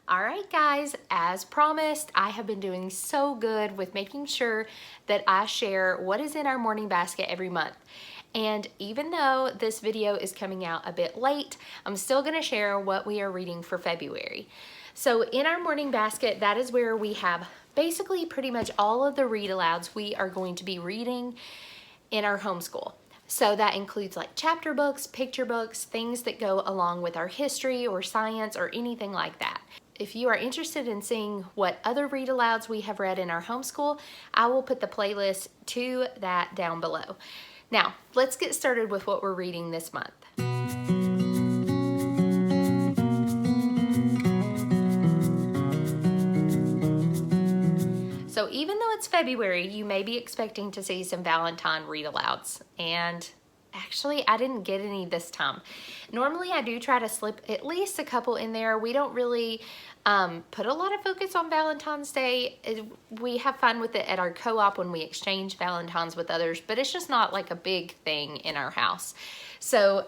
All right, guys, as promised, I have been doing so good with making sure that I share what is in our morning basket every month. And even though this video is coming out a bit late, I'm still gonna share what we are reading for February. So in our morning basket, that is where we have basically pretty much all of the read-alouds we are going to be reading in our homeschool. So that includes like chapter books, picture books, things that go along with our history or science or anything like that. If you are interested in seeing what other read-alouds we have read in our homeschool, I will put the playlist to that down below. Now, let's get started with what we're reading this month. So even though it's February, you may be expecting to see some Valentine read-alouds, and actually, I didn't get any this time. Normally, I do try to slip at least a couple in there. We don't really put a lot of focus on Valentine's Day. We have fun with it at our co-op when we exchange Valentines with others, but it's just not like a big thing in our house. So,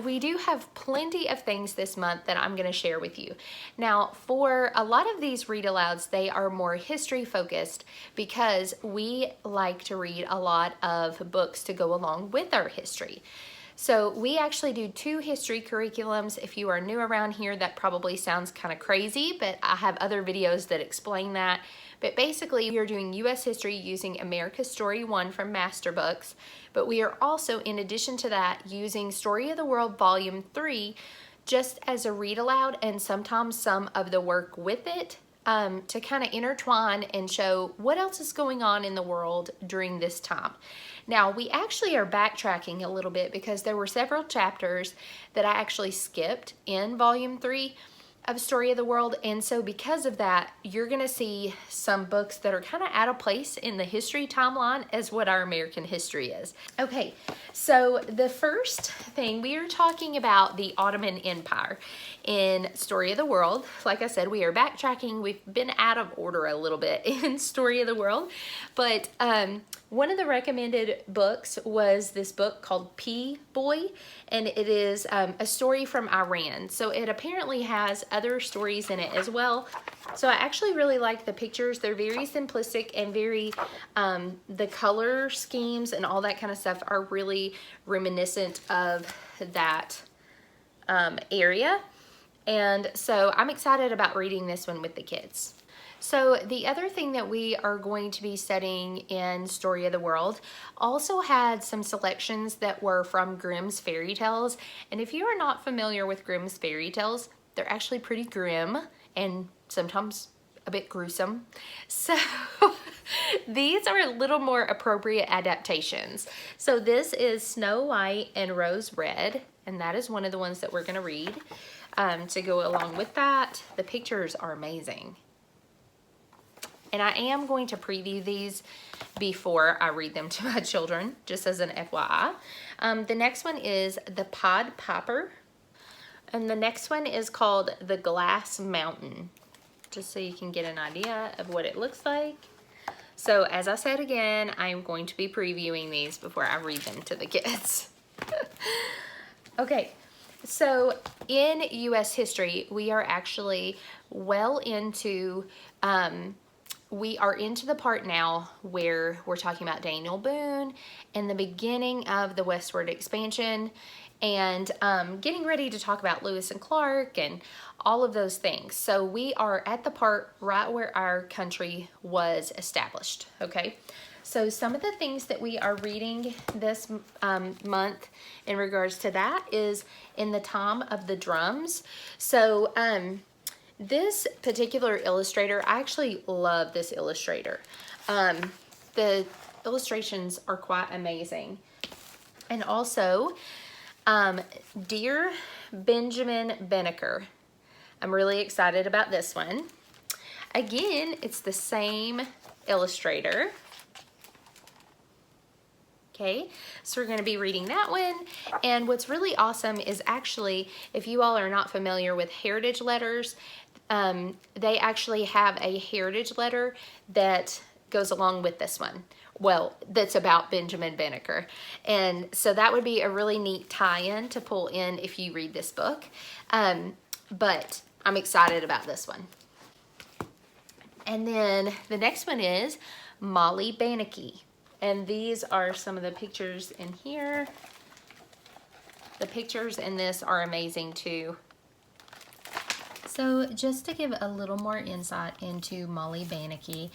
we do have plenty of things this month that I'm going to share with you. Now, for a lot of these read-alouds, they are more history focused because we like to read a lot of books to go along with our history. So we actually do 2 history curriculums. If you are new around here, that probably sounds kind of crazy, but I have other videos that explain that. But basically, we are doing U.S. history using America's Story 1 from Master Books. But we are also, in addition to that, using Story of the World Volume 3 just as a read aloud and sometimes some of the work with it to kind of intertwine and show what else is going on in the world during this time. Now, we actually are backtracking a little bit because there were several chapters that I actually skipped in Volume 3 of Story of the World, and so because of that, you're gonna see some books that are kind of out of place in the history timeline as what our American history is. Okay, so the first thing, we are talking about the Ottoman Empire in Story of the World. Like I said, we are backtracking. We've been out of order a little bit in Story of the World, but one of the recommended books was this book called Pea Boy, and it is a story from Iran. So it apparently has other stories in it as well. So I actually really like the pictures. They're very simplistic and very, the color schemes and all that kind of stuff are really reminiscent of that area. And so I'm excited about reading this one with the kids. So the other thing that we are going to be studying in Story of the World also had some selections that were from Grimm's fairy tales. And if you are not familiar with Grimm's fairy tales, they're actually pretty grim and sometimes a bit gruesome. So these are a little more appropriate adaptations. So this is Snow White and Rose Red, and that is one of the ones that we're going to read to go along with that. The pictures are amazing. And I am going to preview these before I read them to my children, just as an FYI. The next one is The Pod Popper. And the next one is called The Glass Mountain, just so you can get an idea of what it looks like. So as I said again, I'm going to be previewing these before I read them to the kids. Okay, so in U.S. history, we are actually well into... we are into the part now where we're talking about Daniel Boone and the beginning of the westward expansion and getting ready to talk about Lewis and Clark and all of those things. So we are at the part right where our country was established, okay? So some of the things that we are reading this month in regards to that is in the time of the drums. So this particular illustrator, I actually love this illustrator. The illustrations are quite amazing. And also, Dear Benjamin Benneker. I'm really excited about this one. Again, it's the same illustrator. Okay, so we're going to be reading that one. And what's really awesome is actually, if you all are not familiar with heritage letters, they actually have a heritage letter that goes along with this one. Well, that's about Benjamin Benneker. And so that would be a really neat tie-in to pull in if you read this book. but I'm excited about this one. And then the next one is Molly Bannicky. And these are some of the pictures in here. The pictures in this are amazing too. So just to give a little more insight into Molly Bannicky,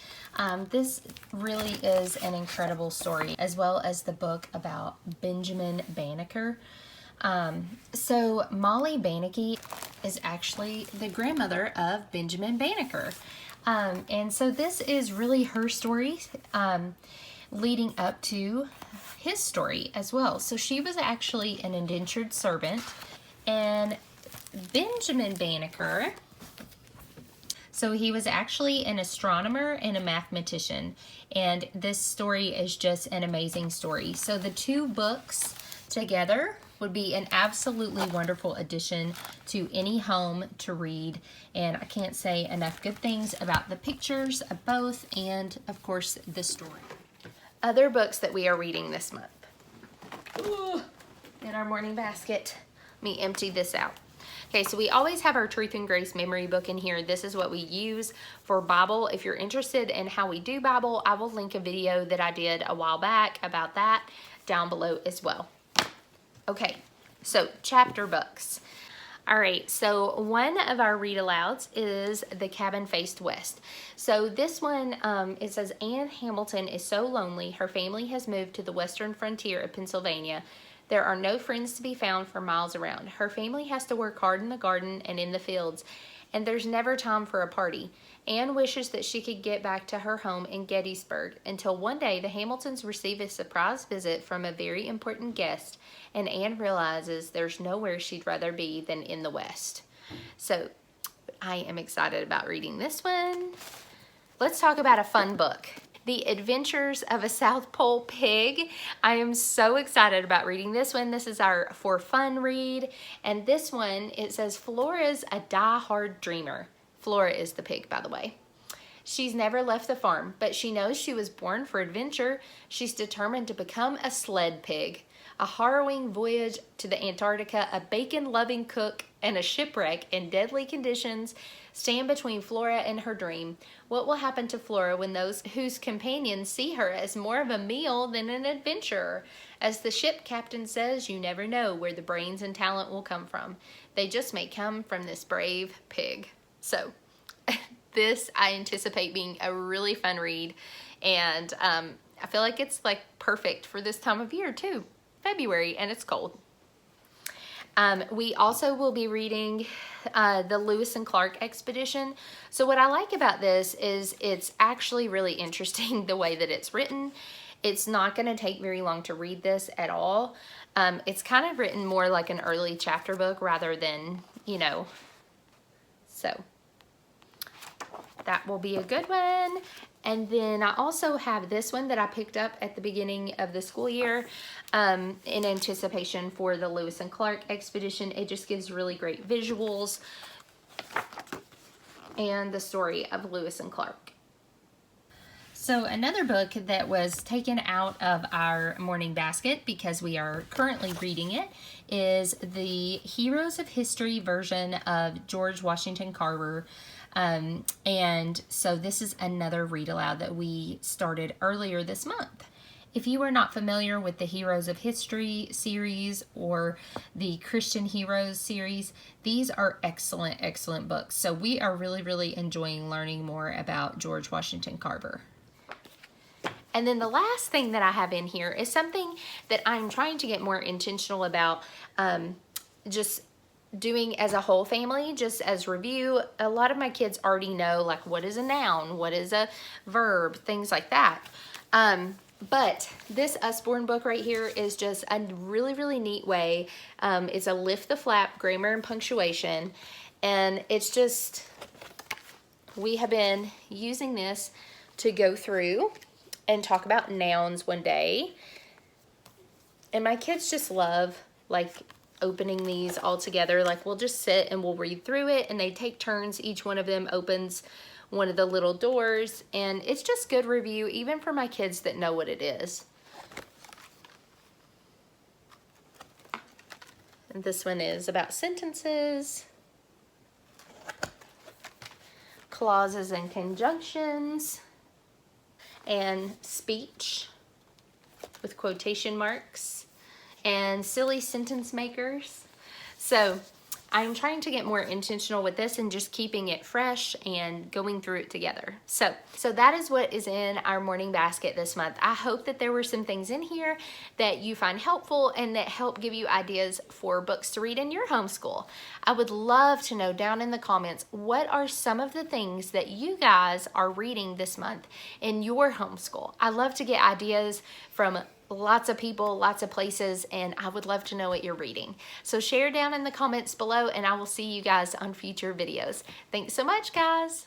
this really is an incredible story, as well as the book about Benjamin Banneker. So Molly Bannicky is actually the grandmother of Benjamin Banneker. And so this is really her story leading up to his story as well. So she was actually an indentured servant, and Benjamin Banneker, so he was actually an astronomer and a mathematician, and this story is just an amazing story. So the two books together would be an absolutely wonderful addition to any home to read, and I can't say enough good things about the pictures of both and of course the story. Other books that we are reading this month. Ooh, in our morning basket. Let me empty this out. Okay, so we always have our Truth and Grace memory book in here. This is what we use for Bible. If you're interested in how we do Bible, I will link a video that I did a while back about that down below as well. Okay, so chapter books. All right, so one of our read-alouds is The Cabin Faced West. So this one, it says, Anne Hamilton is so lonely. Her family has moved to the western frontier of Pennsylvania. There are no friends to be found for miles around. Her family has to work hard in the garden and in the fields, and there's never time for a party. Anne wishes that she could get back to her home in Gettysburg, until one day the Hamiltons receive a surprise visit from a very important guest, and Anne realizes there's nowhere she'd rather be than in the West. So I am excited about reading this one. Let's talk about a fun book. The Adventures of a South Pole Pig. I am so excited about reading this one. This is our for fun read. And this one, it says, Flora's a die-hard dreamer. Flora is the pig, by the way. She's never left the farm, but she knows she was born for adventure. She's determined to become a sled pig. A harrowing voyage to the Antarctica, a bacon-loving cook, and a shipwreck in deadly conditions stand between Flora and her dream. What will happen to Flora when those whose companions see her as more of a meal than an adventurer? As the ship captain says, you never know where the brains and talent will come from. They just may come from this brave pig. So this I anticipate being a really fun read, and I feel like it's like perfect for this time of year too. February, and it's cold. We also will be reading the Lewis and Clark expedition. So what I like about this is it's actually really interesting the way that it's written. It's not going to take very long to read this at all. It's kind of written more like an early chapter book rather than, you know, so that will be a good one. And then I also have this one that I picked up at the beginning of the school year in anticipation for the Lewis and Clark expedition. It just gives really great visuals and the story of Lewis and Clark. So another book that was taken out of our morning basket because we are currently reading it is the Heroes of History version of George Washington Carver. And so this is another read aloud that we started earlier this month. If you are not familiar with the Heroes of History series or the Christian Heroes series, these are excellent, excellent books. So we are really, really enjoying learning more about George Washington Carver. And then the last thing that I have in here is something that I'm trying to get more intentional about, just doing as a whole family, just as review. A lot of my kids already know, like, what is a noun, what is a verb, things like that. But this Usborne book right here is just a really, really neat way. It's a lift the flap grammar and punctuation, and it's just, we have been using this to go through and talk about nouns one day, and my kids just love like opening these all together. Like, we'll just sit and we'll read through it, and they take turns. Each one of them opens one of the little doors, and it's just good review even for my kids that know what it is. And this one is about sentences. clauses and conjunctions, and speech with quotation marks, and silly sentence makers. So I'm trying to get more intentional with this and just keeping it fresh and going through it together. So that is what is in our morning basket this month. I hope that there were some things in here that you find helpful and that help give you ideas for books to read in your homeschool. I would love to know down in the comments, what are some of the things that you guys are reading this month in your homeschool? I love to get ideas from lots of people, lots of places, and I would love to know what you're reading. So share down in the comments below, and I will see you guys on future videos. Thanks so much, guys.